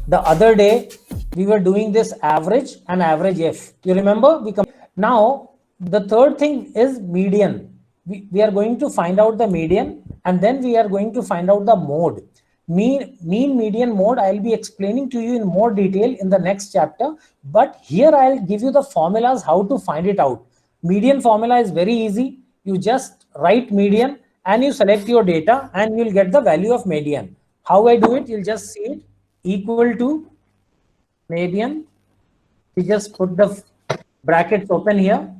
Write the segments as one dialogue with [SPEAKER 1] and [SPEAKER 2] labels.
[SPEAKER 1] The other day we were doing this average and average F. You remember? Now the third thing is median. We are going to find out the median, and then we are going to find out the mode. Mean, median, mode, I'll be explaining to you in more detail in the next chapter, but here I'll give you the formulas how to find it out. Median formula is very easy. You just write median and you select your data and you'll get the value of median. How I do it, you'll just see it, equal to median. We just put the brackets open here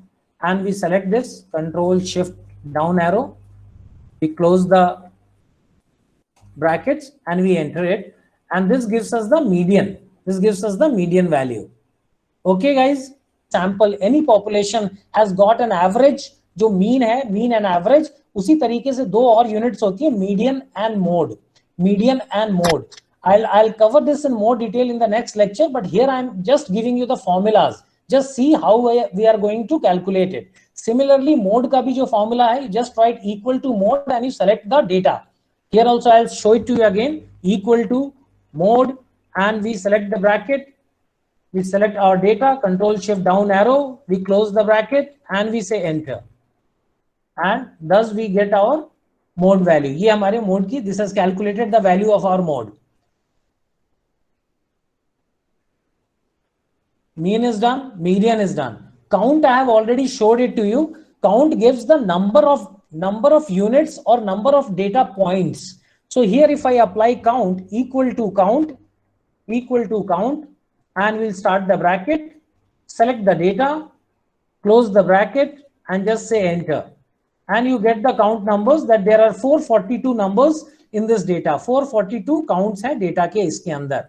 [SPEAKER 1] and we select this, Control Shift down arrow. We close the brackets and we enter it, and this gives us the median. This gives us the median value. Okay guys, sample any population has got an average, जो mean है, mean and average, उसी तरीके से दो और units होती है, median and mode. Median and mode. I'll cover this in more detail in the next lecture, but here I'm just giving you the formulas. Just see how we are going to calculate it. Similarly, mode का भी जो formula है, just write equal to mode and you select the data. Here also I'll show it to you again, equal to mode, and we select the bracket. We select our data, Control Shift down arrow, we close the bracket and we say enter. And thus we get our mode value. ये हमारे mode की, this has calculated the value of our mode. Mean is done, median is done. Count, I have already showed it to you. Count gives the number of units or number of data points. So here if I apply count, equal to count, and we'll start the bracket, select the data, close the bracket and just say enter. And you get the count numbers that there are 442 numbers in this data. 442 counts hai data ke iske andar.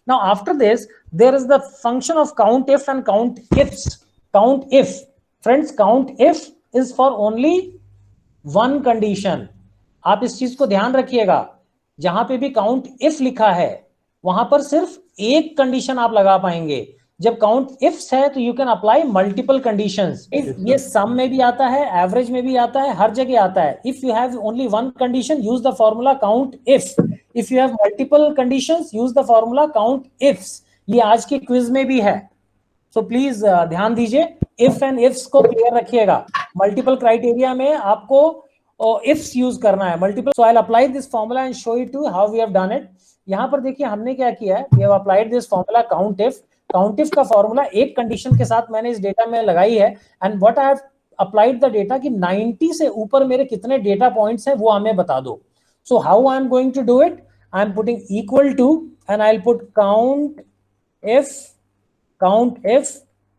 [SPEAKER 1] Now after this, there is the function of count if and count ifs. Count if. Friends, count if is for only one condition. आप इस चीज को ध्यान रखिएगा, जहां पे भी count if लिखा है वहां पर सिर्फ एक कंडीशन आप लगा पाएंगे. जब count ifs है तो you can apply multiple conditions. ये sum में भी आता है, average में भी आता है, हर जगह आता है. If you have only one condition, use the formula count if. If you have multiple conditions, use the formula count ifs. ये आज के क्विज में भी है. So please ध्यान दीजिए, if and ifs को क्लियर रखिएगा. Multiple criteria में आपको ifs यूज करना है. Multiple. So I'll apply this formula and show you to how we have done it. यहाँ पर देखिए हमने क्या किया है. We have applied this formula count if. Count if का फॉर्मूला एक कंडीशन के साथ मैंने इस डेटा में लगाई है, and what I have applied the data कि 90 से ऊपर मेरे कितने डेटा पॉइंट्स हैं वो हमें बता दो. So how I am going to do it, I am putting equal to and I will put count if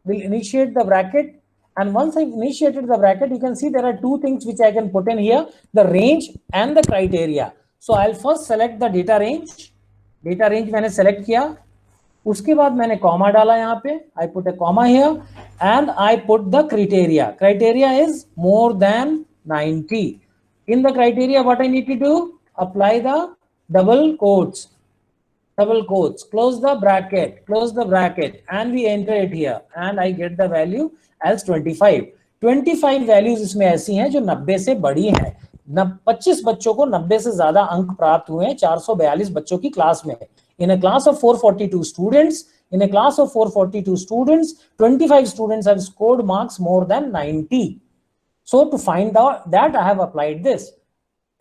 [SPEAKER 1] will initiate the bracket, and once I initiated the bracket, you can see there are two things which I can put in here, the range and the criteria. So I'll first select the data range. Data range मैंने select किया, उसके बाद मैंने comma डाला यहाँ पे, I put a comma here and I put the criteria. Criteria is more than 90. In the criteria, what I need to do? Apply the double quotes, close the bracket and we enter it here and I get the value as 25. 25 values इसमें ऐसी हैं जो 90 से बड़ी हैं. 25 बच्चों को 90 से ज्यादा अंक प्राप्त हुए हैं 442 बच्चों की क्लास में. In a class of 442 students, 25 students have scored marks more than 90. So to find out that, I have applied this.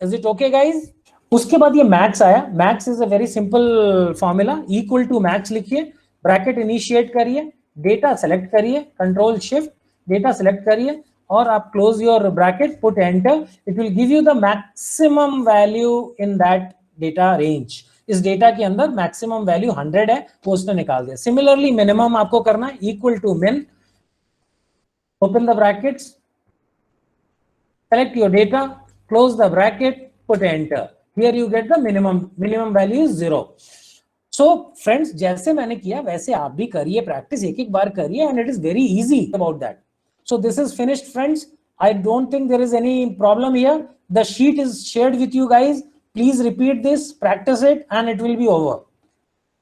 [SPEAKER 1] Is it okay, guys? उसके बाद ये max आया. Max is a very simple formula. Equal to max लिखिए, bracket initiate करिए, data select करिए, control shift, data select करिए, और आप close your bracket, put enter. It will give you the maximum value in that data range. इस data के अंदर maximum value 100 है, वो उसने निकाल दिया. सिमिलरली मिनिमम आपको करना है, इक्वल टू मिन, open the brackets, select your data, close the bracket, put enter. Here you get the minimum value is 0. So friends, जैसे मैंने किया वैसे आप भी करिए, प्रैक्टिस एक बार करिए, and it is very easy about that. So this is finished friends. I don't think there is any problem here. The sheet is shared with you guys. Please repeat this, practice it, and it will be over.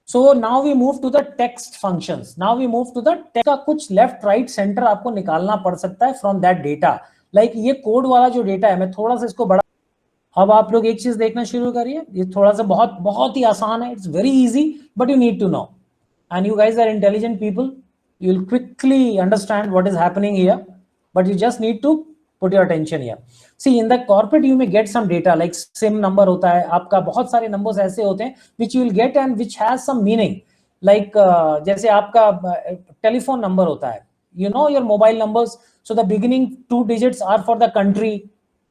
[SPEAKER 1] So now we move to the text functions. Now we move to the text. का कुछ left, right, center आपको निकालना पड़ सकता है from that data. Like ये code वाला जो data है, मैं थोड़ा सा इसको बड़ा अब आप लोग एक चीज देखना शुरू करिए, ये थोड़ा सा बहुत बहुत ही आसान है, it's very easy, but you need to know, and you guys are intelligent people, you will quickly understand what is happening here, but you just need to put your attention here. See, in the corporate you may get some data like sim number होता है आपका, बहुत सारे numbers ऐसे होते हैं which you will get and which has some meaning, like जैसे आपका telephone number होता है, you know your mobile numbers, so the beginning 2 digits are for the country,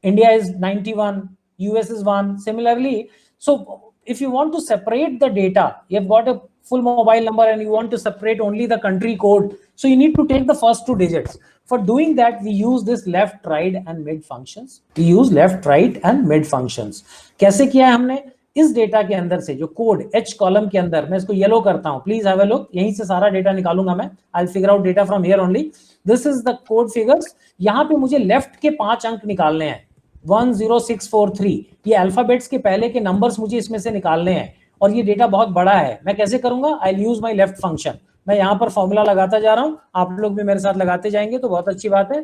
[SPEAKER 1] India is 91, US is 1, similarly. So if you want to separate the data, you have got a full mobile number and you want to separate only the country code, so you need to take the first 2 digits. For doing that we use this left, right and mid functions. We use left, right and mid functions. कैसे किया है हमने, इस data के अंदर से जो code H column के अंदर, मैं इसको येलो करता हूं, प्लीज हैव अ लुक, यहीं से सारा डेटा निकालूंगा मैं, I will figure out data from here only, this is the code figures. यहां पे मुझे लेफ्ट के 5 अंक निकालने हैं, 10643, ये अल्फाबेट्स के पहले के नंबर्स मुझे इसमें से निकालने हैं, और ये डेटा बहुत बड़ा है, मैं कैसे करूंगा, आई यूज माय लेफ्ट फंक्शन, मैं यहां पर फॉर्मूला लगाता जा रहा हूं, आप लोग भी मेरे साथ लगाते जाएंगे तो बहुत अच्छी बात है,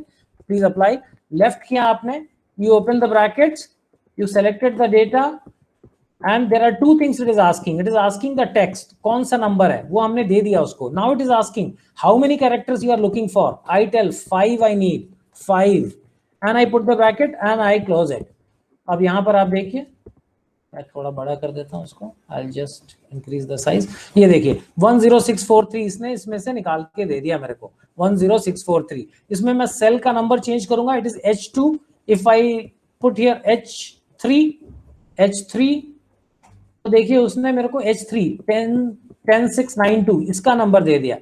[SPEAKER 1] प्लीज अप्लाई। लेफ्ट किया आपने, you open the brackets, you selected the data, and there are 2 things it is asking the text, कौन सा नंबर है वो हमने दे दिया उसको, now it is asking how many characters you are looking for, I tell 5 I need 5 and I put the bracket and I close it। अब यहां पर आप देखिए, मैं थोड़ा बड़ा कर देता हूं उसको, I'll just increase the size, ये देखिए 10643 इसने इसमें से निकाल के दे दिया मेरे को 10643, इसमें मैं सेल का नंबर चेंज करूंगा, it is H2, if I put here H3 तो देखिए उसने मेरे को H3 10692 इसका नंबर दे दिया,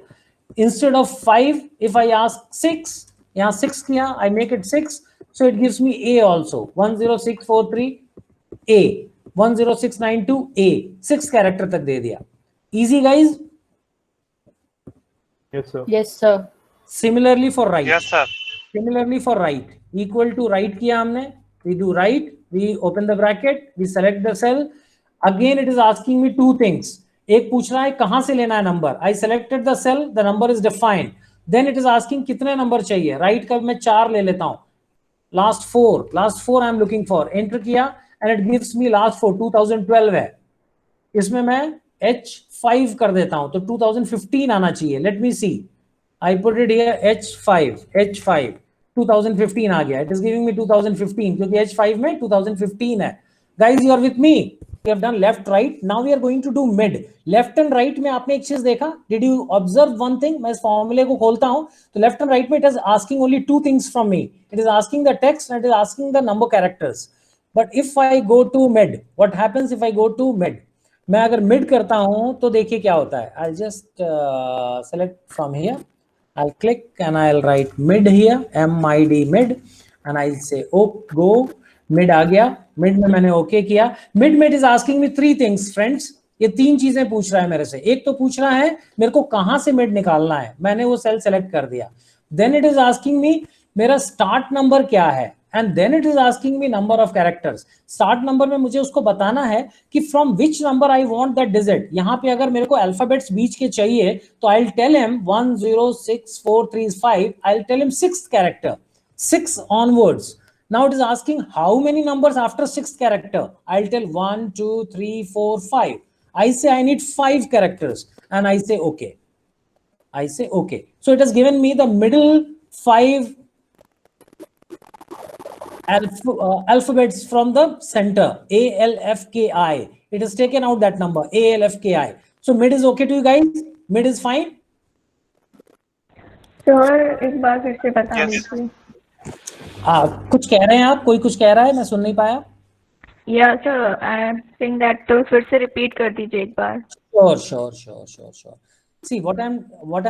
[SPEAKER 1] instead of 5 if I ask 6, यहां 6 किया, I make it 6, so it gives me A also 10643 A 10692 A, 6 character तक दे दिया। Easy guys?
[SPEAKER 2] Yes sir.
[SPEAKER 3] Yes sir.
[SPEAKER 1] Similarly for right.
[SPEAKER 4] Yes sir.
[SPEAKER 1] Similarly for right, equal to right किया हमने, we do right, we open the bracket, we select the cell, again it is asking me 2 things, एक पूछ रहा है कहां से लेना है number, I selected the cell, the number is defined, then it is asking कितने नंबर चाहिए, right का मैं 4 ले लेता हूं, last 4 I am looking for, enter किया and it gives me last 4 2012 है, इसमें मैं H5 कर देता हूं तो 2015 आना चाहिए, let me see, I put it here H5 2015 आ गया, it is giving me 2015 क्योंकि H5 में 2015 है। Guys, you are with me? We have done left right, now we are going to do mid. Left and right में आपने एक चीज देखा, did you observe one thing? मैं इस फॉर्मूले को खोलता हूं तो left and right में it is asking only 2 things from me, it is asking the text and it is asking the number characters, but if I go to mid, what happens if I go to mid? मैं अगर mid करता हूं तो देखिए क्या होता है, I'll just select from here, I'll click and I'll write mid here, MID mid, and I'll say go, mid आ गया, mid में मैंने ओके किया, mid में it is asking me 3 things friends, ये 3 चीजें पूछ रहा है मेरे से, एक तो पूछ रहा है मेरे को कहां से mid निकालना है, मैंने वो सेल सेलेक्ट कर दिया, then it is asking me मेरा स्टार्ट नंबर क्या है, and then it is asking me number of characters, start number में मुझे उसको बताना है कि from which number I want that digit, यहां पे अगर मेरे को अल्फाबेट्स बीच के चाहिए तो I'll tell him 10643 I'll tell him 6th character, 6 onwards. Now it is asking how many numbers after 6th character, I'll tell 1 2 3 4 5, I say I need 5 characters and I say okay, so it has given me the middle 5 alphabets from the center, ALFKI, it has taken out that number ALFKI, so mid is okay to you guys, mid is fine?
[SPEAKER 3] Sir एक बार फिर से बता दीजिए।
[SPEAKER 1] कुछ कह रहे हैं आप, कोई कुछ कह रहा है, मैं सुन नहीं पाया।
[SPEAKER 3] या sir I am saying that, तो फिर से रिपीट कर दीजिए एक बार।
[SPEAKER 1] Sure. See what I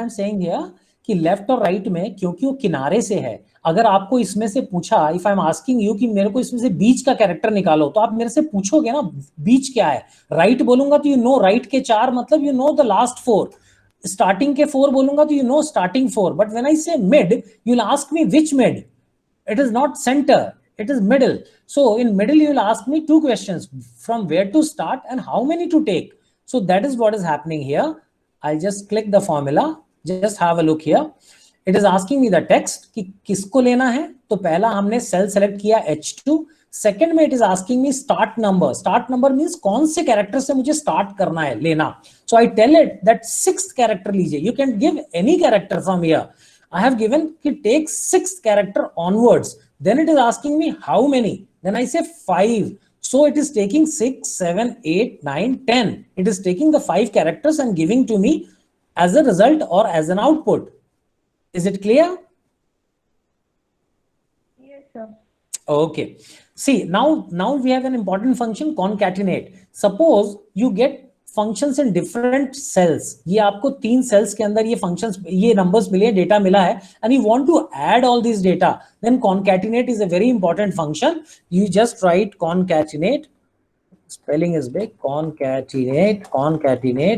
[SPEAKER 1] am saying here कि लेफ्ट और राइट में क्योंकि वो किनारे से है, अगर आपको इसमें से पूछा, if I am asking you कि मेरे को इसमें से बीच का कैरेक्टर निकालो, तो आप मेरे से पूछोगे ना बीच क्या है, राइट बोलूंगा तो यू नो राइट के 4 मतलब you know the last 4, starting के 4 बोलूंगा तो you know starting 4, but when I say mid you will ask me which mid, it is not center, it is middle, so in middle you will ask me 2 questions, from where to start and how many to take, so that is what is happening here. I'll just click the formula, just have a look here, it is asking me the text कि किसको लेना है, तो पहला हमने cell select किया H2, second में it is asking me start number. Start number means कौन से कैरेक्टर से मुझे स्टार्ट करना है, लेना. So I tell it that 6th character लीजिए. You can give any character from here. I have given कि take 6th character onwards. Then it is asking me how many. Then I say 5. So it is taking 6, 7, 8, 9, 10. It is taking the 5 characters and giving to me as a result or as an output. Is it clear?
[SPEAKER 3] Yes, sir.
[SPEAKER 1] Okay. See, now we have an important function, concatenate. Suppose you get functions in different cells. ये आपको 3 cells के अंदर ये functions, ये numbers मिले, data मिला है, and you want to add all these data. Then concatenate is a very important function. You just write concatenate. Spelling is big. Concatenate.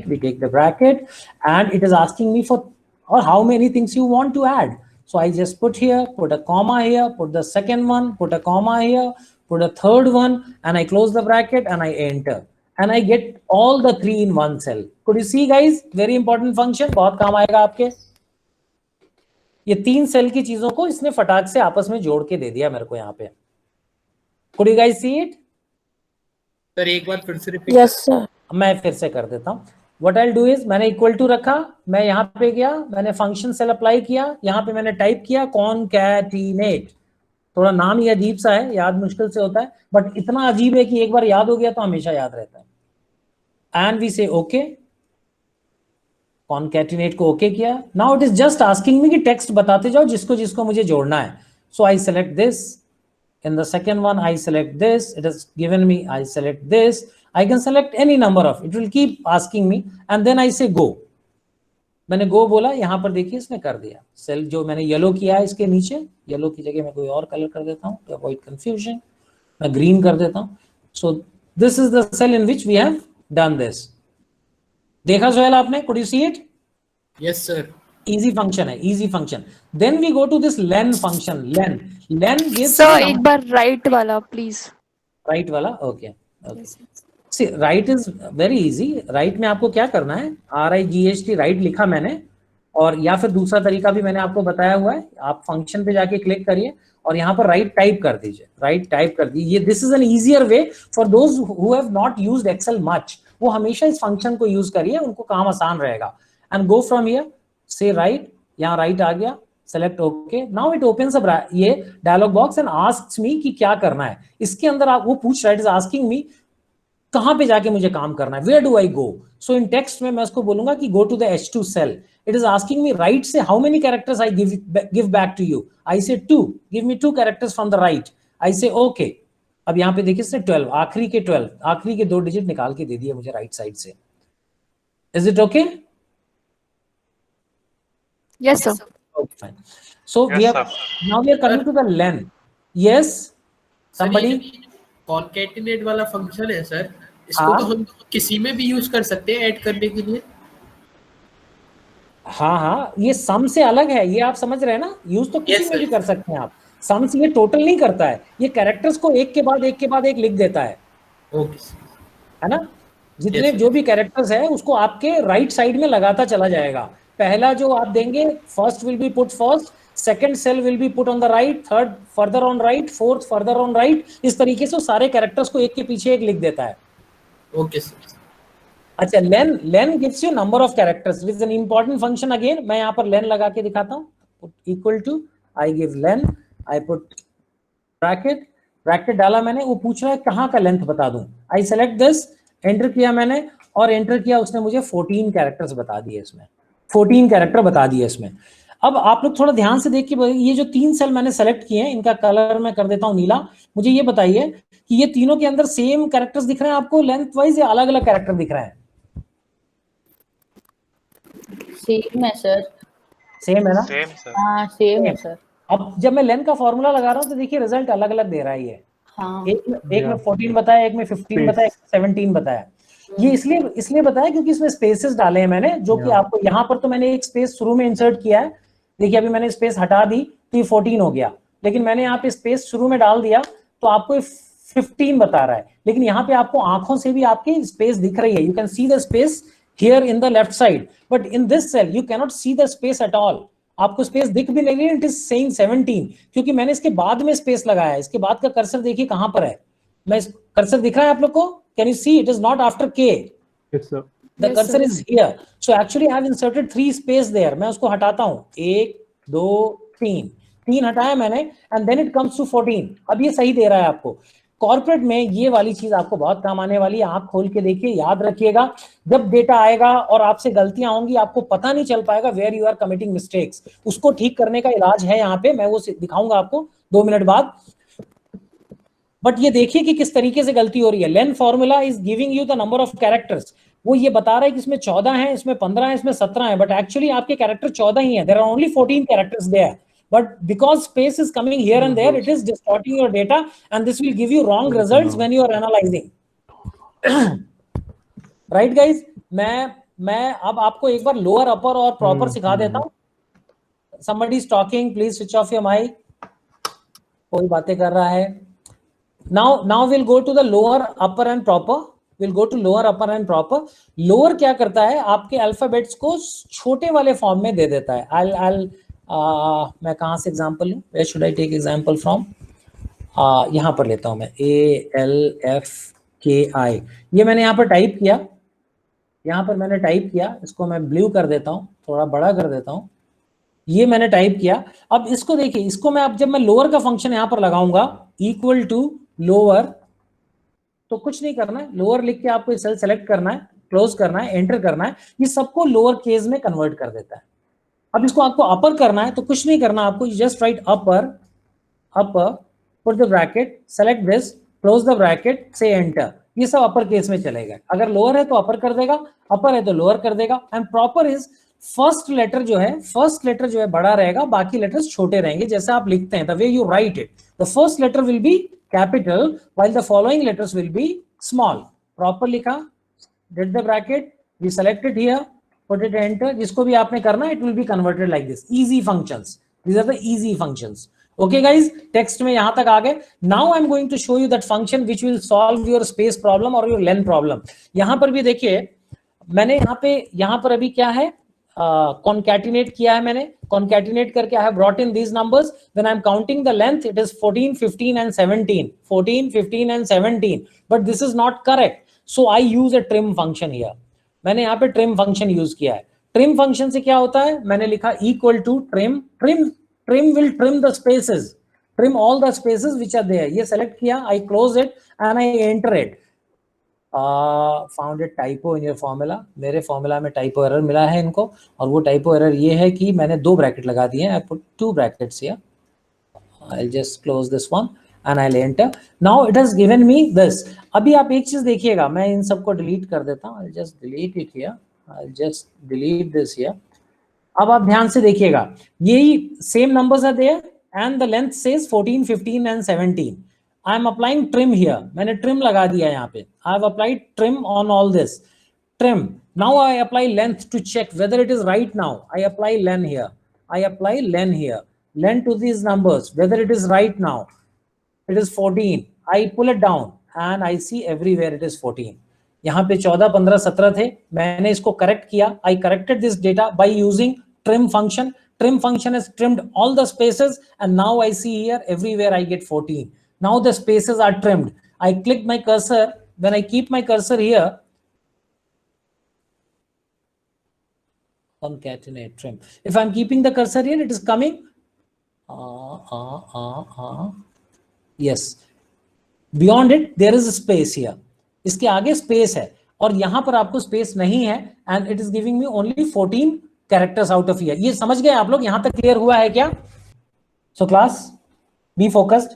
[SPEAKER 1] We take the bracket, and it is asking me for or how many things you want to add. So I just put here, put a comma here, put the second one, put a comma here, put a third one, and I close the bracket and I enter. And I get all the 3 in one cell. Could you see, guys? Very important function. बहुत काम आएगा आपके. ये 3 cell की चीजों को इसने फटाक से आपस में जोड़ के दे दिया मेरे को यहाँ पे. Could you guys see it?
[SPEAKER 2] Sir एक बार फिर से रिपीट.
[SPEAKER 4] Yes sir.
[SPEAKER 1] मैं फिर से कर देता हूँ. What I'll do is मैंने इक्वल टू रखा, मैं यहाँ पे गया, मैंने फंक्शन सेल अप्लाई किया, यहाँ पे मैंने टाइप किया concatenate. थोड़ा नाम ही अजीब सा है, याद मुश्किल से होता है, बट इतना अजीब है कि एक बार याद हो गया तो हमेशा याद रहता है. And we say okay. Concatenate को okay किया. Now it is just asking me कि text बताते जाओ जिसको जिसको मुझे जोड़ना है. So I select this. In the second one, I select this. It has given me, I select this. I can select any number of. It will keep asking me. And then I say go. मैंने go बोला, यहाँ पर देखिए इसने कर दिया. Cell जो मैंने येलो किया है इसके नीचे, येलो की जगह मैं कोई और कलर कर देता हूँ to avoid confusion. मैं ग्रीन कर देता हूँ. So this is the cell in which we have done this. देखा सोहेल आपने? Could you see it?
[SPEAKER 2] Yes sir.
[SPEAKER 1] Easy function है, easy function. Then we go to this len function. Len gives.
[SPEAKER 4] Sir एक बार right वाला please.
[SPEAKER 1] Right वाला, okay. See, right is very easy. Right में आपको क्या करना है? RIGHT right लिखा मैंने, और या फिर दूसरा तरीका भी मैंने आपको बताया हुआ है. आप फंक्शन पे जाके क्लिक करिए और यहाँ पर राइट टाइप कर दीजिए. राइट टाइप कर दीजिए. This is an easier way for those who have not used Excel much. वो हमेशा इस फंक्शन को यूज करिए, उनको काम आसान रहेगा. And go from here, say right. यहाँ राइट आ गया, select okay. Now it opens a ये dialog box and asks me कि क्या करना है. इसके अंदर आप वो पूछ रहा है, इट इज आस्किंग मी कहां पे जाके मुझे काम करना है. Where do I go? So in text में मैं उसको बोलूंगा कि go to the H2 cell. It is asking me right से how many characters I give back to you. I say 2. Give me 2 characters from the right. I say okay. अब यहाँ पे देखिए इसने 12, आखिरी के 12, आखिरी के 2 डिजिट निकाल के दे दिए मुझे राइट साइड से. Is it okay?
[SPEAKER 4] Yes sir.
[SPEAKER 1] Okay, fine. So we have now we are coming to the len. Yes, somebody.
[SPEAKER 2] Concatenate वाला फंक्शन है सर, इसको तो हम किसी में भी यूज कर सकते हैं ऐड करने के लिए.
[SPEAKER 1] हाँ, ये सम से अलग है, ये आप समझ रहे हैं ना. यूज तो किसी में भी कर सकते हैं आप. सम से ये टोटल नहीं करता है, ये कैरेक्टर्स को एक के बाद एक लिख देता है.
[SPEAKER 2] ओके,
[SPEAKER 1] है ना. जितने जो भी कैरेक्टर्स है उसको आपके राइट साइड में लगाता चला जाएगा. पहला जो आप देंगे, first will be put first, second cell will be put on the right, third further on right, fourth further on right. इस तरीके से सारे कैरेक्टर्स को एक के पीछे एक लिख देता है.
[SPEAKER 2] Okay sir.
[SPEAKER 1] अच्छा, len gives you number of characters. It is an important function again. मैं यहाँ पर len लगा के दिखाता हूँ. Equal to, I give len, I put bracket डाला मैंने. वो पूछ रहा है कहाँ का लेंथ बता दूं. I select this, एंटर किया मैंने, और एंटर किया, उसने मुझे 14 कैरेक्टर्स बता दिए इसमें. 14 कैरेक्टर बता दिए इसमें. अब आप लोग थोड़ा ध्यान से देखिए, ये जो 3 सेल मैंने सेलेक्ट किए हैं, इनका कलर मैं कर देता हूँ नीला. मुझे ये बताइए कि ये तीनों के अंदर सेम कैरेक्टर्स दिख रहे हैं आपको लेंथ वाइज, या अलग अलग कैरेक्टर दिख रहे हैं?
[SPEAKER 5] सेम है सर.
[SPEAKER 1] सेम है ना?
[SPEAKER 6] Same sir.
[SPEAKER 5] हाँ सेम है सर.
[SPEAKER 1] अब जब मैं लेंथ का फॉर्मूला लगा रहा हूँ तो देखिए रिजल्ट अलग अलग दे रहा है ये.
[SPEAKER 5] हाँ.
[SPEAKER 1] एक में 14 बताया, एक में 15 बताया, एक में 17 बताया. ये इसलिए बताया क्योंकि इसमें स्पेसेस डाले हैं मैंने, जो कि आपको यहाँ पर तो मैंने एक स्पेस शुरू में इंसर्ट किया है. देखिए अभी मैंने स्पेस हटा दी तो ये 14 हो गया, लेकिन मैंने यहाँ पे स्पेस शुरू में डाल दिया तो आपको 15 बता रहा है. लेकिन यहाँ पे आपको आंखों से भी आपकी स्पेस दिख रही है. You can see the space here in the left side, but in this cell you cannot see the space at all. आपको स्पेस दिख भी नहीं रही, इट इज सेइंग 17 क्योंकि मैंने इसके बाद में स्पेस लगाया है। इसके बाद का कर्सर देखिए कहां पर है, मैं कर्सर दिख रहा है आप लोग को, can you see it is not after के,
[SPEAKER 6] Yes, sir.
[SPEAKER 1] the
[SPEAKER 4] Yes,
[SPEAKER 1] cursor
[SPEAKER 4] sir.
[SPEAKER 1] is here, so actually I have inserted 3 space there, मैं उसको हटाता हूं, 1 2 3 हटाया मैंने, and then it comes to 14। अब ये सही दे रहा है आपको। कॉर्पोरेट में ये वाली चीज आपको बहुत काम आने वाली है, आंख खोल के देखिए, याद रखिएगा, जब डेटा आएगा और आपसे गलतियां होंगी, आपको पता नहीं चल पाएगा where you are committing mistakes, उसको ठीक करने का इलाज है यहाँ पे, मैं वो दिखाऊंगा आपको 2 मिनट बाद। बट ये देखिए कि किस तरीके से गलती हो रही है। Len formula is giving you the number of characters, वो ये बता रहा है कि इसमें 14 है, इसमें 15 है, इसमें 17 है, बट एक्चुअली आपके कैरेक्टर 14 ही है, there are only 14 characters there, but because space is coming here and there, it is distorting your data and this will give you wrong results when you are analyzing। right guys, मैं अब आपको एक बार lower upper और proper सिखा देता हूं। somebody is talking, please switch off your mic, कोई बातें कर रहा है। now we'll go to the lower upper and proper, we'll go to lower upper and proper। lower क्या करता है, आपके अल्फाबेट्स को छोटे वाले फॉर्म में दे देता है। I'll मैं कहां से एग्जांपल लूं, where should I take example from, यहां पर लेता हूं मैं, ALFKI, ये मैंने यहां पर टाइप किया, यहां पर मैंने टाइप किया, इसको मैं ब्लू कर देता हूं, थोड़ा बड़ा कर देता हूं, ये मैंने टाइप किया। अब इसको देखिए, इसको मैं अब जब मैं लोअर का फंक्शन यहां पर लगाऊंगा, इक्वल टू लोअर, तो कुछ नहीं करना है, लोअर लिख के आपको सेल सेलेक्ट करना है, क्लोज करना है, एंटर करना है, ये सबको लोअर केस में कन्वर्ट कर देता है। अब इसको आपको अपर करना है तो कुछ नहीं करना आपको, just right upper, put the bracket, select this, close the bracket, से एंटर, ये सब अपर केस में चलेगा। अगर लोअर है तो अपर कर देगा, अपर है तो लोअर कर देगा। And proper is first letter जो है बड़ा रहेगा, बाकी लेटर्स छोटे रहेंगे, जैसे आप लिखते हैं, the way you write it, the first letter will be capital while the following letters will be small. Proper लिखा, did the bracket, we selected here, put it enter, जिसको भी आपने करना है, it will be converted like this, easy functions, these are the easy functions। okay guys, text में यहां तक आ गए। now I'm going to show you that function which will solve your space problem or your len problem। यहां पर भी देखिए, मैंने यहां पर अभी क्या है, concatenate किया है मैंने, concatenate करके I have brought in these numbers, when I'm counting the length it is 14 15 and 17, 14 15 and 17, but this is not correct, so I use a trim function here। मैंने यहाँ पे ट्रिम फंक्शन यूज किया है। Trim function से क्या होता है, मैंने लिखा equal to trim, trim will trim the spaces, trim all the spaces which are there, ये सेलेक्ट किया, I close it and I enter it. Found a typo in your formula, मेरे formula में टाइपो एरर मिला है इनको, और वो typo error ये है कि मैंने 2 ब्रैकेट लगा दिए हैं, I put 2 brackets here, I will just close this one and I'll enter। now it has given me this। अभी आप एक चीज देखिएगा, मैं इन सबको डिलीट कर देता हूँ, I'll just delete it here, I'll just delete this here। अब आप ध्यान से देखिएगा, यही same numbers are there and the length says 14 15 and 17। I am applying trim here, मैंने trim लगा दिया यहाँ पे, I have applied trim on all this, trim। now I apply length to check whether it is right now, I apply len here, I apply len here, len to these numbers whether it is right now, it is 14, I pull it down and I see everywhere it is 14। यहाँ पे 14 15 17 थे, मैंने इसको correct किया, I corrected this data by using trim function। trim function has trimmed all the spaces and now I see here everywhere I get 14। now the spaces are trimmed, I click my cursor, when I keep my cursor here, concatenate trim, if I'm keeping the cursor here it is coming, yes, beyond it there is a space here, इसके आगे space है और यहां पर आपको space नहीं है, and it is giving me only 14 characters out of here. ये समझ गए आप लोग, यहां तक क्लियर हुआ है क्या? So class be focused,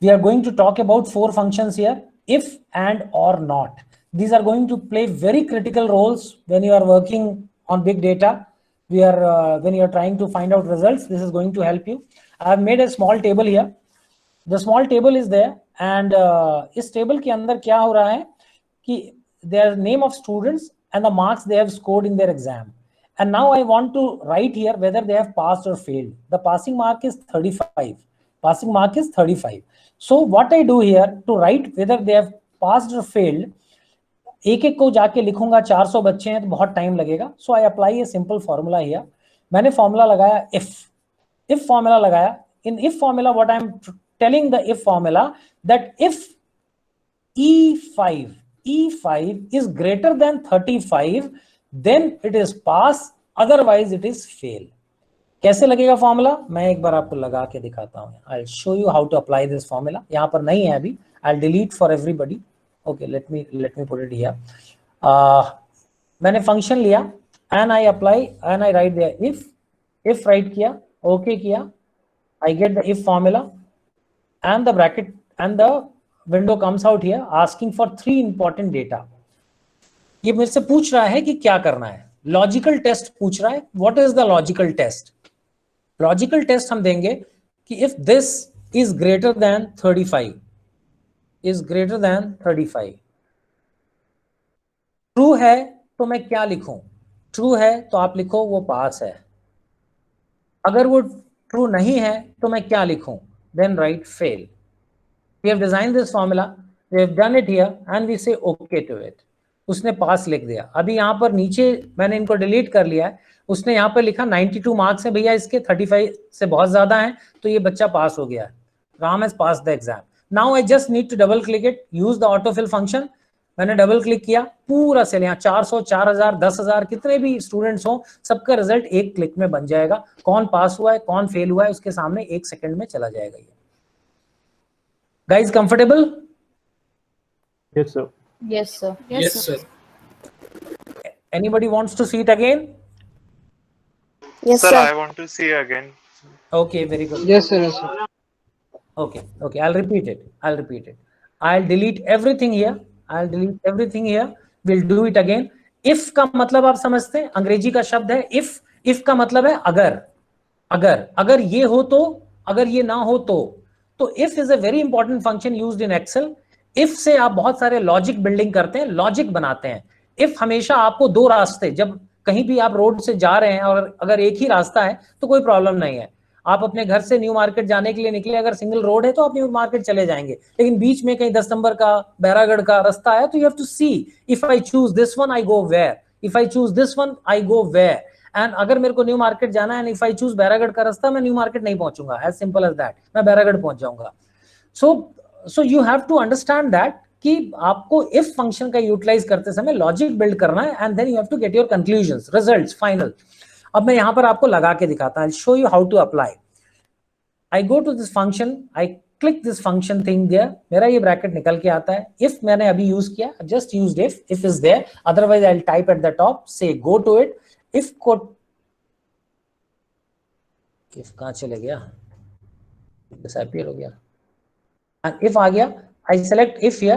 [SPEAKER 1] we are going to talk about 4 functions here, if and or not। these are going to play very critical roles when you are working on big data, when you are trying to find out results, this is going to help you। I have made a small table here, the small table is there, and इस table के अंदर क्या हो रहा है कि their name of students and the marks they have scored in their exam, and now I want to write here whether they have passed or failed। the passing mark is 35, passing mark is 35। so what I do here to write whether they have passed or failed, एक एक को जाके लिखूंगा, 400 बच्चे हैं तो बहुत time लगेगा, so I apply a simple formula here। मैंने फॉर्मूला लगाया if, if formula लगाया, in if formula what I am telling the if formula that if E5 is greater than 35 then it is pass, otherwise it is fail. कैसे लगेगा formula, मैं एक बार आपको लगा के दिखाता हूं. I'll show you how to apply this formula. यहाँ पर नहीं है अभी, I'll delete for everybody. Okay, let me put it here. मैंने फंक्शन लिया and I apply and I write there if write किया, okay किया, I get the if formula and the bracket and the window comes out here asking for 3 important data. ये मेरे से पूछ रहा है कि क्या करना है. लॉजिकल टेस्ट पूछ रहा है. What is the logical test? Logical test हम देंगे कि if this is greater than 35, true है तो मैं क्या लिखूं? ट्रू है तो आप लिखो वो पास है. अगर वो ट्रू नहीं है तो मैं क्या लिखूं? Then write fail. We have designed this formula, we have done it here and we say okay to it. उसने पास लिख दिया. अभी यहाँ पर नीचे मैंने इनको डिलीट कर लिया है. उसने यहाँ पर लिखा 92 मार्क्स है भैया, इसके 35 से बहुत ज्यादा हैं, तो ये बच्चा पास हो गया है. Ram has passed the exam. Now I just need to double click it, use the autofill function. मैंने डबल क्लिक किया, पूरा सेल यहाँ 400, 4000, 10,000 कितने भी स्टूडेंट्स हो, सबका रिजल्ट एक क्लिक में बन जाएगा. कौन पास हुआ है, कौन फेल हुआ है, उसके सामने 1 सेकंड में चला जाएगा. ये guys comfortable?
[SPEAKER 6] Yes, sir.
[SPEAKER 5] Yes, sir.
[SPEAKER 2] Yes, sir.
[SPEAKER 1] Anybody wants to see it again?
[SPEAKER 4] Yes,
[SPEAKER 7] Sir,
[SPEAKER 4] sir.
[SPEAKER 7] I want to see again.
[SPEAKER 1] Okay, very good.
[SPEAKER 8] Yes, sir. Yes, sir.
[SPEAKER 1] Okay, I'll repeat it. I'll delete everything here. We'll do it again. If का मतलब आप समझते हैं, अंग्रेजी का शब्द है if का मतलब है अगर ये हो तो, अगर ये ना हो तो if is a very important function used in Excel. if से आप बहुत सारे लॉजिक बिल्डिंग करते हैं, लॉजिक बनाते हैं. if हमेशा आपको 2 रास्ते, जब कहीं भी आप रोड से जा रहे हैं और अगर एक ही रास्ता है तो कोई प्रॉब्लम नहीं है. आप अपने घर से न्यू मार्केट जाने के लिए निकले, अगर सिंगल रोड है तो आप न्यू मार्केट चले जाएंगे, लेकिन बीच में कहीं 10 नंबर का बैरागढ़ का रास्ता है तो you have to see if I choose this one I go where, if I choose this one I go where. And अगर मेरे को न्यू मार्केट जाना है and if I choose Bairagarh का रास्ता, मैं न्यू मार्केट नहीं पहुंचूंगा. एज सिंपल एज दैट, मैं बैरागढ़ पहुंच जाऊंगा. So you have to understand that कि आपको इफ फंक्शन का यूटिलाइज करते समय लॉजिक बिल्ड करना है and then you have to get your conclusions, results, final. अब मैं यहां पर आपको लगा के दिखाता हूं. I show you how to apply. I go to this function, I click this function thing there. मेरा ये ब्रैकेट निकल के आता है. इफ मैंने अभी यूज किया, just used if is there, otherwise I will type at the top, say go to it. If को इफ कहां चले गया, डिसअपीयर हो गया. एंड इफ आ गया, I select if here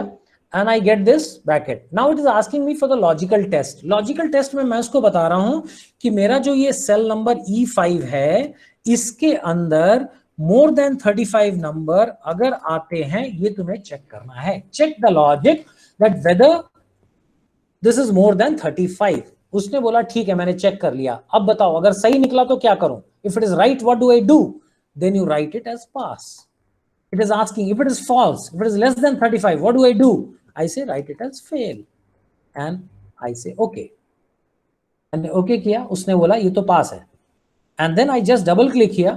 [SPEAKER 1] and I get this bracket. Now it is asking me for the logical test. Logical test में मैं उसको बता रहा हूं कि मेरा जो ये सेल नंबर E5 है, इसके अंदर more than 35 नंबर अगर आते हैं, ये तुम्हें चेक करना है. Check the logic that whether this is more than 35. उसने बोला ठीक है, मैंने चेक कर लिया. अब बताओ अगर सही निकला तो क्या करूं? If it is right, what do I do? Then you write it as pass. It is asking if it is false, if it is less than 35, what do I do? I say write it as fail and I say okay. And okay किया, उसने बोला ये तो पास है. And then I just double click here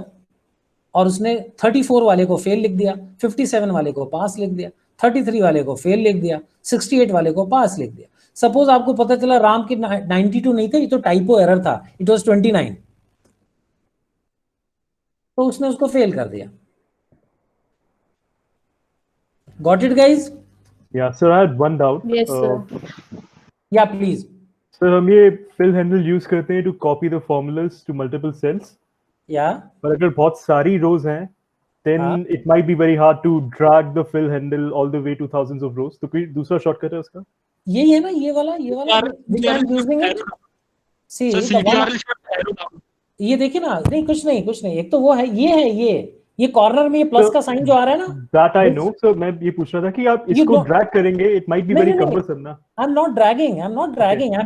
[SPEAKER 1] और उसने 34 वाले को फेल लिख दिया, 57 वाले को पास लिख दिया, 33 वाले को फेल लिख दिया, 68 वाले को पास लिख दिया. सपोज आपको पता चला राम की 92 नहीं था, ये तो टाइपो एरर था, इट वाज 29, तो उसने उसको फेल कर दिया. Got it, guys?
[SPEAKER 6] Yeah, sir, I had one doubt.
[SPEAKER 5] Yes, sir.
[SPEAKER 1] Yeah, please.
[SPEAKER 6] Sir, हम ये fill handle use करते हैं to copy the formulas to multiple cells.
[SPEAKER 1] Yeah.
[SPEAKER 6] पर अगर बहुत सारी rows हैं, then it might be very hard to drag the fill handle all the way to thousands of rows. तो कोई दूसरा shortcut है उसका?
[SPEAKER 1] यही है ना, ये वाला which I am using it. See, ये देखिए ना, नहीं कुछ नहीं. एक तो वो है, ये कॉर्नर में ये प्लस का साइन जो आ रहा है ना,
[SPEAKER 6] that I know. So मैं ये पूछ रहा था कि आप इसको ड्रैग करेंगे, it might be very cumbersome ना.
[SPEAKER 1] I'm not dragging, I'm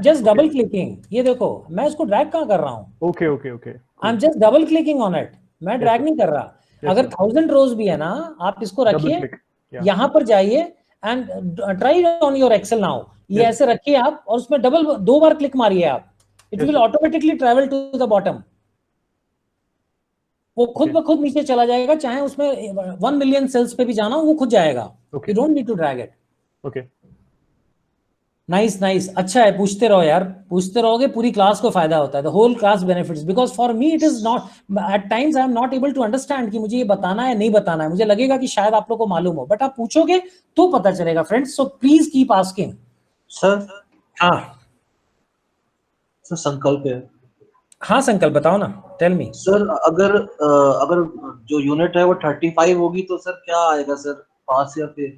[SPEAKER 1] just double clicking. ये देखो, मैं इसको ड्रैग कहाँ कर रहा हूँ?
[SPEAKER 6] Okay.
[SPEAKER 1] I'm just double clicking on it. मैं ड्रैग नहीं कर रहा. अगर 1000 रोज भी है ना, आप इसको रखिए, यहाँ पर जाइए and try on your Excel now. ये ऐसे रखिए आप और उसमें 2 बार क्लिक मारिए आप. It will automatically travel to the bottom. वो खुद ब खुद नीचे चला जाएगा, चाहे उसमें 1 मिलियन सेल्स पे भी जाना हो, वो खुद जाएगा.
[SPEAKER 6] Okay.
[SPEAKER 1] You don't need to drag it.
[SPEAKER 6] Okay.
[SPEAKER 1] Nice nice, अच्छा है, पूछते रहो यार, पूछते रहोगे पूरी क्लास को फायदा होता है. The whole class benefits, because for me it is not, at times I am not able to understand कि मुझे ये बताना है नहीं बताना है. मुझे लगेगा कि शायद आप लोग को मालूम हो, बट आप पूछोगे तो पता चलेगा friends. So please keep asking.
[SPEAKER 7] Sir
[SPEAKER 1] हाँ
[SPEAKER 7] सर संकल्प है.
[SPEAKER 1] हाँ संकल्प बताओ ना, टेल मी.
[SPEAKER 7] सर अगर जो यूनिट है वो 35 होगी तो सर क्या आएगा सर, पास या फेल?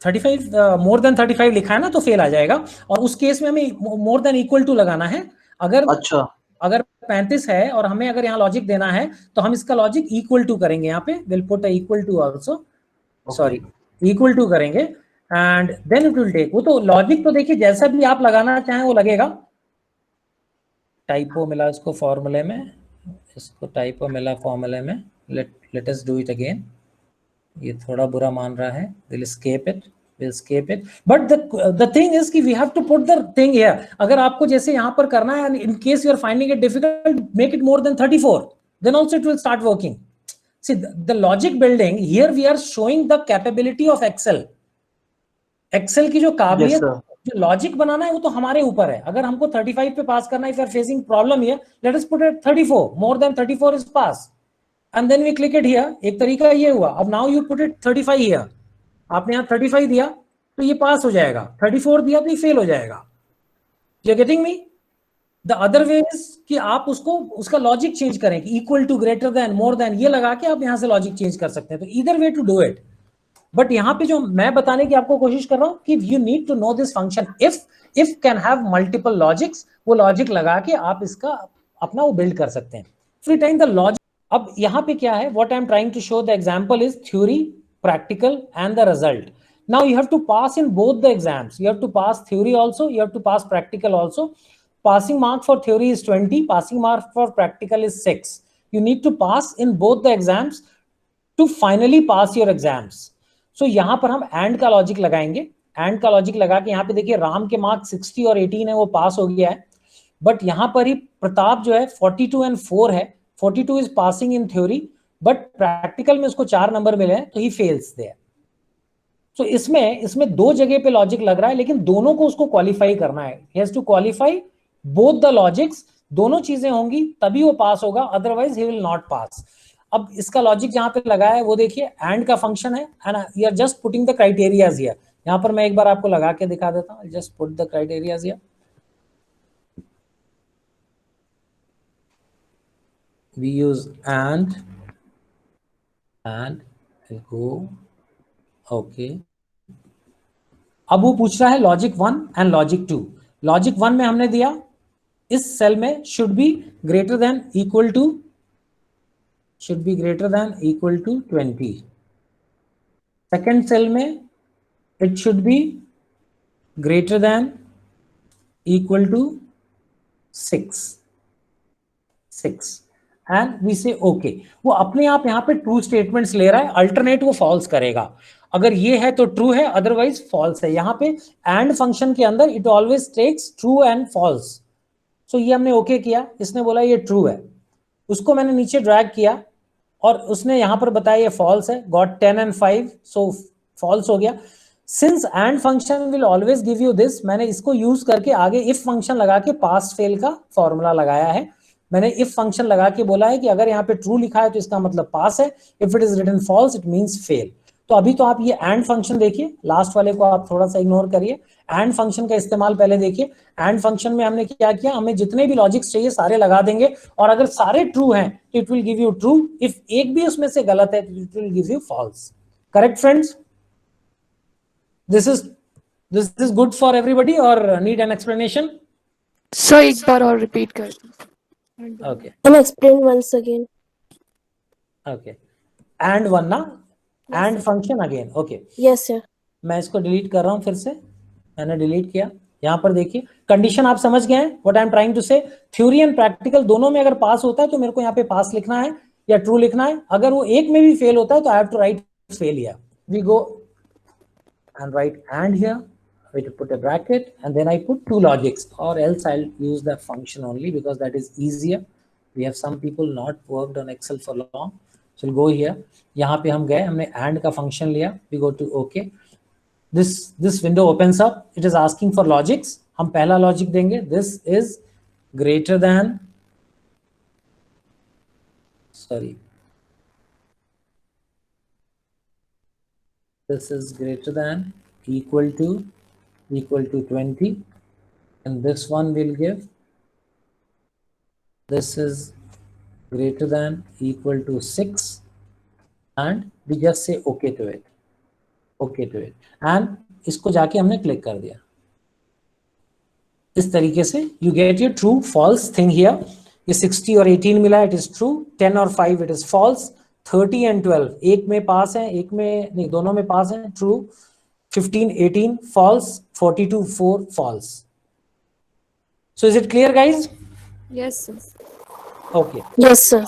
[SPEAKER 1] 35 मोर देन 35 लिखा है ना, तो फेल आ जाएगा. और उस केस में हमें मोर देन इक्वल टू लगाना है. अगर
[SPEAKER 7] अच्छा,
[SPEAKER 1] अगर 35 है और हमें अगर यहाँ लॉजिक देना है तो हम इसका लॉजिक इक्वल टू करेंगे. यहाँ पे will put equal to also, sorry equal to करेंगे and then it will take. वो तो लॉजिक तो देखिए जैसा भी आप लगाना चाहें वो लगेगा. टाइपो मिला इसको फॉर्मूले में, इसको टाइपो मिला फॉर्मूले में. Let us do it again. ये थोड़ा बुरा मान रहा है, we'll escape it, but the thing is कि we have to put the thing here. अगर आपको जैसे यहाँ पर करना है, in case you are finding it difficult, make it more than 34, then also it will start working. See, the logic building here we are showing the capability of Excel की जो काबिलियत, जो लॉजिक बनाना है वो तो हमारे ऊपर है. अगर हमको 35 पे पास करना है, if you are facing problem here, let us put it 34, more than 34 is pass. And then we click it here. एक तरीका ये हुआ. अब now you put it 35 here. आपने यहाँ 35 दिया तो ये पास हो जाएगा, 34 दिया तो ये फेल हो जाएगा. You're getting me? The other way is कि आप उसको उसका लॉजिक चेंज करें कि equal to, greater than, more than, ये लगा के आप यहाँ से लॉजिक चेंज कर सकते हैं. तो either way to do it. But यहाँ पे जो मैं बताने की आपको कोशिश कर रहा हूँ कि you need to know this function. If can have multiple logics, वो लॉजिक लगा के आप इसका अपना वो बिल्ड कर सकते हैं. Free time the logic. अब यहाँ पे क्या है, what I am trying to show, the example is theory, practical and the result. Now you have to pass in both the exams. You have to pass theory also, you have to pass practical also. Passing mark for theory is 20, passing mark for practical is 6. You need to pass in both the exams to finally pass your exams. So यहाँ पर हम and का logic लगाएंगे. and का logic लगा के यहाँ पे देखिए राम के मार्क 60 और 18 है, वो पास हो गया है. बट यहाँ पर ही प्रताप जो है 42 and 4 है, 42 is passing in theory, but practical में उसको 4 नंबर मिले हैं तो he fails there. So इसमें दो जगह पे लॉजिक लग रहा है, लेकिन दोनों को उसको क्वालिफाई करना है. He has to qualify both the logics. दोनों चीजें होंगी तभी वो पास होगा, otherwise he will not pass. अब इसका लॉजिक जहां पे लगाया है वो देखिए एंड का फंक्शन है and you are just putting the criterias here. यहाँ पर मैं एक बार आपको लगा के दिखा देता हूँ. Just put the criterias here. We use and go. Okay. अब वो पूछ रहा है लॉजिक 1 एंड लॉजिक 2. लॉजिक 1 में हमने दिया इस सेल में should be greater than equal to 20. Second cell में it should be greater than equal to 6 and we say okay. वो अपने आप यहाँ पे ट्रू स्टेटमेंट्स ले रहा है, अल्टरनेट वो फॉल्स करेगा. अगर ये है तो ट्रू है, अदरवाइज फॉल्स है. यहाँ पे एंड फंक्शन के अंदर it always takes true and false. So ये हमने ओके किया, इसने बोला ये ट्रू है, उसको मैंने नीचे ड्रैग किया और उसने यहाँ पर बताया ये फॉल्स है. गॉट 10 and 5, सो फॉल्स हो गया. Since and function will always give you this, मैंने इसको यूज करके आगे इफ फंक्शन लगा के पास फेल का फॉर्मूला लगाया है. मैंने इफ फंक्शन लगा के बोला है कि अगर यहाँ पे ट्रू लिखा है तो इसका मतलब पास है, if it is written false it means fail. तो अभी तो आप ये एंड फंक्शन देखिए, लास्ट वाले को आप थोड़ा सा इग्नोर करिए. एंड फंक्शन का इस्तेमाल पहले देखिए. एंड फंक्शन में हमने क्या किया, हमें जितने भी लॉजिक्स चाहिए सारे लगा देंगे और अगर सारे ट्रू हैं तो it will give you true. If एक भी उसमें से गलत है तो it will give you false. Correct friends? This is good for everybody और नीड एन एक्सप्लेनेशन?
[SPEAKER 8] सर एक बार और रिपीट कर.
[SPEAKER 1] Okay.
[SPEAKER 4] Can explain once again?
[SPEAKER 1] Okay. And one ना, and function again. Okay.
[SPEAKER 4] Yes, sir.
[SPEAKER 1] मैं इसको delete कर रहा हूँ फिर से. मैंने डिलीट किया. यहाँ पर देखिए कंडीशन आप समझ गए हैं. What I am trying to say, theory and practical दोनों में अगर पास होता है तो मेरे को यहाँ पे पास लिखना है या ट्रू लिखना है. अगर वो एक में भी फेल होता है तो I have to write fail here. We go and write and here. We put a bracket and then I put two logics, or else I'll use the function only because that is easier. We have some people not worked on Excel for long. So we'll go here. यहाँ पे हम गए, हमने and का function लिया. We go to OK. This window opens up. It is asking for logics. हम पहला logic देंगे. This is greater than. Sorry. This is greater than equal to 20, and this one will give. This is greater than equal to 6, and we just say OK to it. OK to it, and इसको जाके हमने click कर दिया. इस तरीके से you get your true false thing here. ये 60 और 18 मिला, it is true. 10 और 5 it is false. 30 and 12 एक में पास है, एक में नहीं, दोनों में पास है, true. 15 18 false. 42 4 false. So is it clear, guys?
[SPEAKER 8] Yes, sir.
[SPEAKER 1] Okay.
[SPEAKER 4] Yes, sir.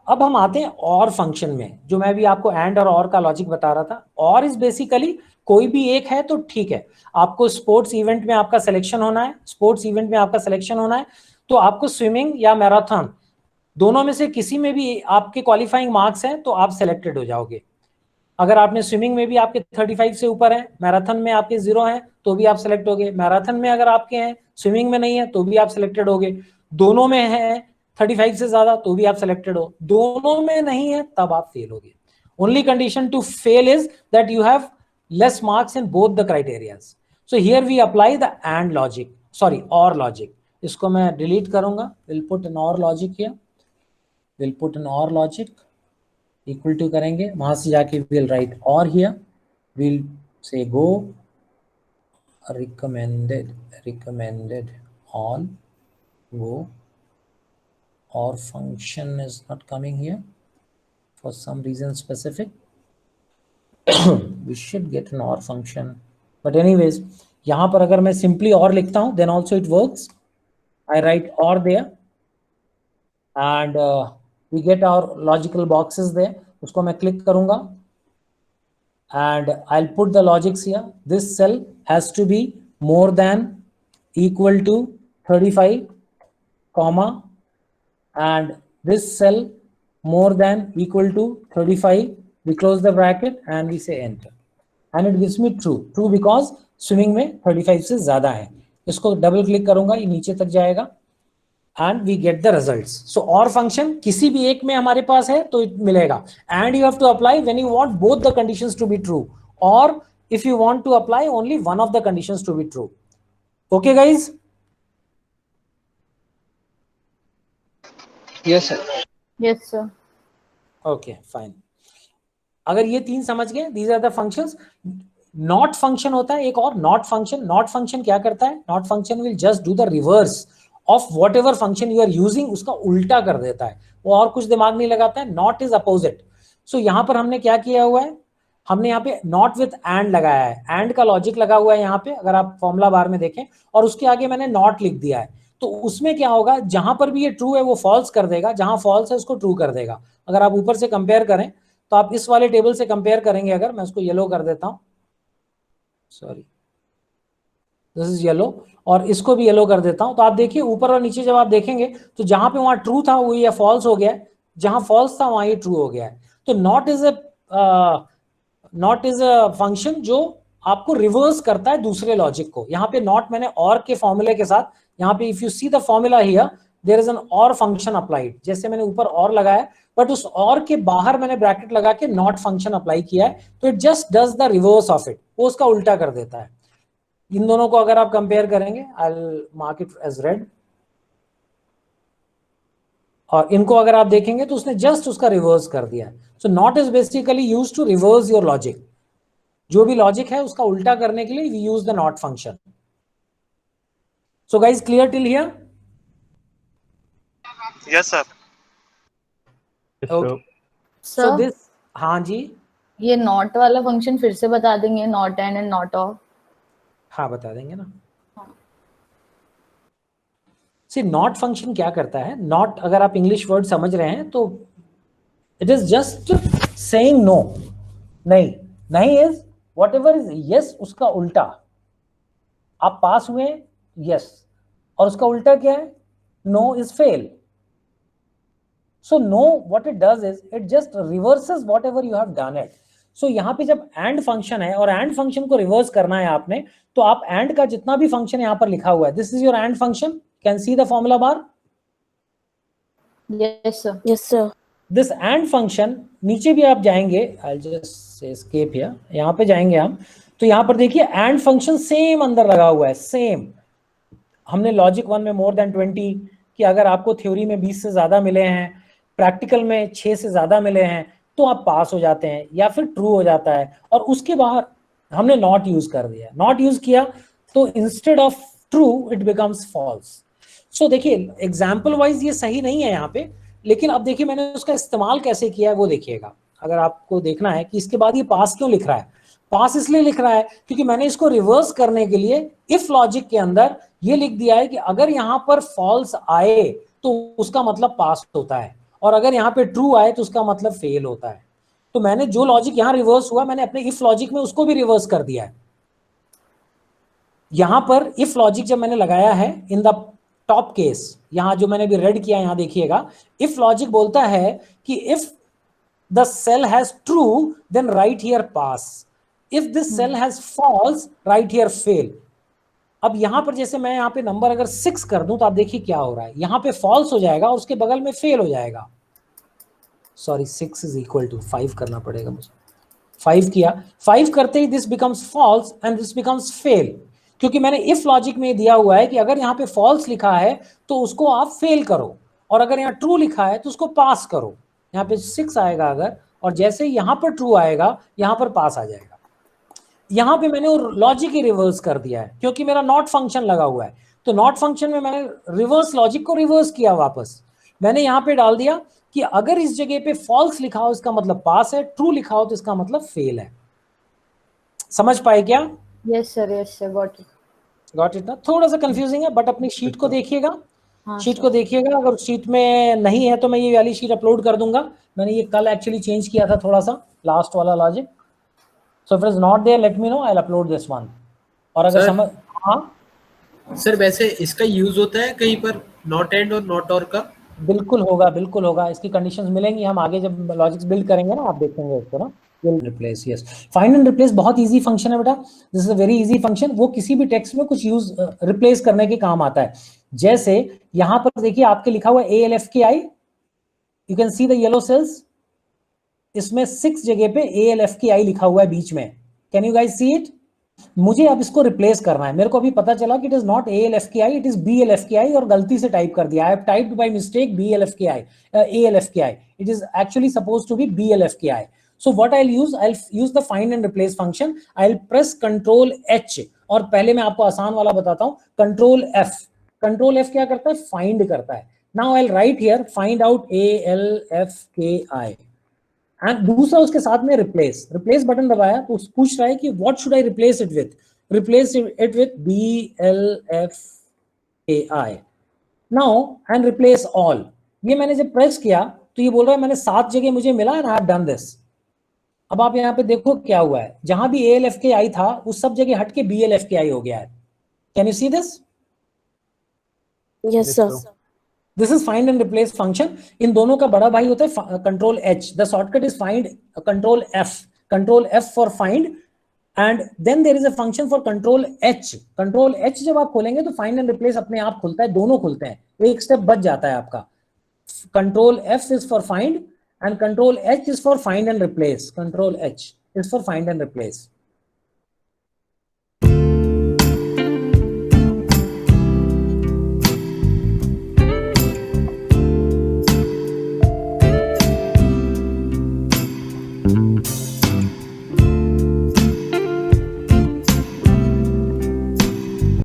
[SPEAKER 1] अब हम आते हैं और फंक्शन में, जो मैं भी आपको एंड और का लॉजिक बता रहा था. और इज बेसिकली कोई भी एक है तो ठीक है. आपको स्पोर्ट्स इवेंट में आपका सिलेक्शन होना है, तो आपको स्विमिंग या मैराथन दोनों में से किसी में भी आपके क्वालिफाइंग मार्क्स हैं तो आप सिलेक्टेड हो जाओगे. अगर आपने स्विमिंग में भी आपके 35 से ऊपर है, मैराथन में आपके 0 है तो भी आप सिलेक्ट होगे. मैराथन में अगर आपके हैं, स्विमिंग में नहीं है तो भी आप सिलेक्टेड होगे. दोनों में है 35 से ज्यादा तो भी आप सिलेक्टेड हो. दोनों में नहीं है तब आप फेल होगे. Only condition to fail is that you have less marks in both the criterias. So here we apply the and logic, sorry or logic. इसको मैं डिलीट करूंगा. Will put an or logic here, will put an or logic equal to करेंगे, वहां से जाके will write or here will say go recommended all go. Or function is not coming here for some reason specific. We should get an or function, but anyways यहाँ पर अगर मैं simply or लिखता हूँ then also it works. I write or there and we get our logical boxes there. उसको मैं click करूँगा and I'll put the logics here. This cell has to be more than equal to 35 comma, and this cell more than equal to 35. We close the bracket and we say enter, and it gives me true because swimming में 35 से ज्यादा है. इसको double click करूंगा, ये नीचे तक जाएगा and we get the results. So or function किसी भी एक में हमारे पास है तो मिलेगा. And you have to apply when you want both the conditions to be true, or if you want to apply only one of the conditions to be true. Okay guys?
[SPEAKER 2] Yes sir.
[SPEAKER 5] Yes sir.
[SPEAKER 1] Okay, fine. अगर ये तीन समझ गए, these are the functions. Not function होता है एक और, not function. Not function क्या करता है? Not function will just do the reverse of whatever function you are using. उसका उल्टा कर देता है, वो और कुछ दिमाग नहीं लगाता है. Not is opposite. So यहाँ पर हमने क्या किया हुआ है, हमने यहाँ पे not with and लगाया है. And का लॉजिक लगा हुआ है यहाँ पे, अगर आप फॉर्मूला बार में देखें, और उसके आगे मैंने not लिख दिया है. तो उसमें क्या होगा, जहां पर भी ये ट्रू है वो फॉल्स कर देगा, जहां फॉल्स है उसको ट्रू कर देगा. अगर आप ऊपर से कंपेयर करें तो आप इस वाले टेबल से कंपेयर करेंगे, अगर मैं उसको येलो कर देता हूं, सॉरी दिस इज येलो, और इसको भी येलो कर देता हूं, तो आप देखिए ऊपर और नीचे जब आप देखेंगे तो जहां पे वहां ट्रू था वो ये फॉल्स हो गया है, जहां फॉल्स था वहां ये ट्रू हो गया है. तो नॉट इज अ फंक्शन जो आपको रिवर्स करता है दूसरे लॉजिक को. यहाँ पे नॉट मैंने और के फॉर्मूले के साथ, यहाँ पे if you see the formula here there is an or function applied. जैसे मैंने ऊपर और लगाया, बट उस और के बाहर मैंने ब्रैकेट लगा के नॉट फंक्शन अप्लाई किया है, तो it just does the reverse of it, वो उसका उल्टा कर देता है. इन दोनों को अगर आप कंपेयर करेंगे, I will mark it as red, और इनको अगर आप देखेंगे तो उसने जस्ट उसका रिवर्स कर दिया है. So not is basically used to reverse your logic. जो भी लॉजिक है उसका उल्टा करने के लिए we use the not function. So guys, clear till here?
[SPEAKER 9] Yes sir.
[SPEAKER 6] Yes,
[SPEAKER 1] Okay.
[SPEAKER 6] sir.
[SPEAKER 1] So
[SPEAKER 5] Sir,
[SPEAKER 1] this, हाँ जी,
[SPEAKER 5] ये नॉट वाला फंक्शन फिर से बता देंगे, नॉट एंड नॉट और.
[SPEAKER 1] हाँ बता देंगे ना. सी नॉट फंक्शन क्या करता है, नॉट अगर आप इंग्लिश वर्ड समझ रहे हैं तो it is just saying no. नहीं is whatever is yes, उसका उल्टा. आप पास हुए यस, और उसका उल्टा क्या है, no is fail. So no, what it does is it just reverses whatever you have done it. So यहाँ पे जब AND फंक्शन है और AND फंक्शन को रिवर्स करना है आपने, तो आप AND का जितना भी फंक्शन यहाँ पर लिखा हुआ है, this is your AND function. Can see the formula bar?
[SPEAKER 5] Yes, sir.
[SPEAKER 4] Yes, sir.
[SPEAKER 1] This AND function, नीचे भी आप जाएंगे, I'll just say escape here, यहाँ पे जाएंगे हम, तो यहाँ पर देखिए AND फंक्शन सेम अंदर लगा हुआ है, सेम. हमने लॉजिक 1 में मोर देन 20 कि अगर आपको थ्योरी में 20 से ज्यादा मिले हैं, प्रैक्टिकल में 6 से ज्यादा मिले हैं, तो आप पास हो जाते हैं या फिर ट्रू हो जाता है. और उसके बाहर हमने नॉट यूज कर दिया, नॉट यूज किया तो instead of true it becomes false. So देखिए एग्जाम्पल वाइज ये सही नहीं है यहाँ पे, लेकिन अब देखिए मैंने उसका इस्तेमाल कैसे किया है वो देखिएगा. अगर आपको देखना है कि इसके बाद ये पास क्यों लिख रहा है, पास इसलिए लिख रहा है क्योंकि मैंने इसको रिवर्स करने के लिए इफ लॉजिक के अंदर ये लिख दिया है कि अगर यहाँ पर फॉल्स आए तो उसका मतलब पास होता है, और अगर यहाँ पे ट्रू आए तो उसका मतलब फेल होता है. तो मैंने जो लॉजिक यहाँ रिवर्स हुआ, मैंने अपने इफ लॉजिक में उसको भी रिवर्स कर दिया है. यहां पर इफ लॉजिक जब मैंने लगाया है इन द टॉप केस, यहां जो मैंने भी रेड किया यहां देखिएगा, इफ लॉजिक बोलता है कि if the cell has true then write here pass, if this cell has false write here fail. अब यहां पर जैसे मैं यहां पे नंबर अगर 6 कर दूं तो आप देखिए क्या हो रहा है, यहां पे फॉल्स हो जाएगा और उसके बगल में फेल हो जाएगा. सॉरी 6 इज इक्वल टू 5 करना पड़ेगा मुझे. 5 किया, 5 करते ही this becomes false and this becomes fail, क्योंकि मैंने इफ लॉजिक में दिया हुआ है कि अगर यहाँ पे फॉल्स लिखा है तो उसको आप फेल करो, और अगर यहाँ ट्रू लिखा है तो उसको पास करो. यहाँ पे 6 आएगा अगर, और जैसे यहाँ पर ट्रू आएगा यहाँ पर पास आ जाएगा. यहाँ पे मैंने लॉजिक ही रिवर्स कर दिया है क्योंकि मेरा नॉट फंक्शन लगा हुआ है, तो नॉट फंक्शन में मैंने रिवर्स लॉजिक को रिवर्स किया वापस. मैंने यहाँ पे डाल दिया कि अगर इस जगह पे फॉल्स लिखा हो इसका मतलब पास है, ट्रू लिखा हो तो इसका मतलब फेल है. समझ पाए क्या?
[SPEAKER 5] Yes, sir. Yes, sir. Got it.
[SPEAKER 1] Got it ना? थोड़ा सा कंफ्यूजिंग है बट अपनी शीट को देखिएगा,
[SPEAKER 5] हाँ,
[SPEAKER 1] शीट को देखिएगा. अगर शीट में नहीं है तो मैं ये वाली शीट अपलोड कर दूंगा. मैंने ये कल एक्चुअली चेंज किया था थोड़ा सा, लास्ट वाला logic. So if it is not there let me know, I will upload this one. और अगर
[SPEAKER 2] Sir?
[SPEAKER 1] समझ, हाँ
[SPEAKER 2] सर वैसे इसका यूज होता है कहीं पर नॉट एंड और नॉट और का?
[SPEAKER 1] बिल्कुल होगा, बिल्कुल होगा. इसकी कंडीशंस मिलेंगी, हम आगे जब लॉजिक्स बिल्ड करेंगे ना आप देखेंगे उसको ना. Replace, yes, find and replace बहुत इजी फंक्शन है बेटा. This is a very easy function. वो किसी भी टेक्स्ट में कुछ यूज रिप्लेस करने के काम आता है. जैसे यहां पर देखिए आपके लिखा हुआ है ALFKI, you can see the yellow cells. इसमें 6 जगह पे ALFKI लिखा हुआ है बीच में. Can you guys see it? मुझे अब इसको रिप्लेस करना है. मेरे को अभी पता चला कि it is not ALFKI, it is BLFKI, और गलती से टाइप कर दिया. I have typed by mistake BLFKI, ALFKI. It is actually supposed to be BLFKI. So what I'll use the find and replace function. I'll press Control H, और पहले मैं आपको आसान वाला बताता हूँ. Control F. Control F क्या करता है? Find करता है. Now I'll write here find out ALFKI. And दूसरा उसके साथ में replace. Replace बटन दबाया तो पूछ रहा है कि what should I replace it with? Replace it with BLFKI. Now and replace all. ये मैंने जब प्रेस किया तो ये बोल रहा है मैंने 7 जगह मुझे मिला and I have done this. अब आप यहाँ पे देखो क्या हुआ है, जहां भी ALFKI था उस सब जगह हट के BLFKI हो गया है. Can you see this?
[SPEAKER 4] Yes, sir.
[SPEAKER 1] This is find and replace function. इन दोनों का बड़ा भाई होता है control H. The shortcut is find, control F. Control F for find, and then there is a function for control H. Control H जब आप खोलेंगे तो फाइंड एंड रिप्लेस अपने आप खुलता है, दोनों खुलते हैं, एक स्टेप बच जाता है आपका. Control F is for find and control H is for find and replace. Control H is for find and replace.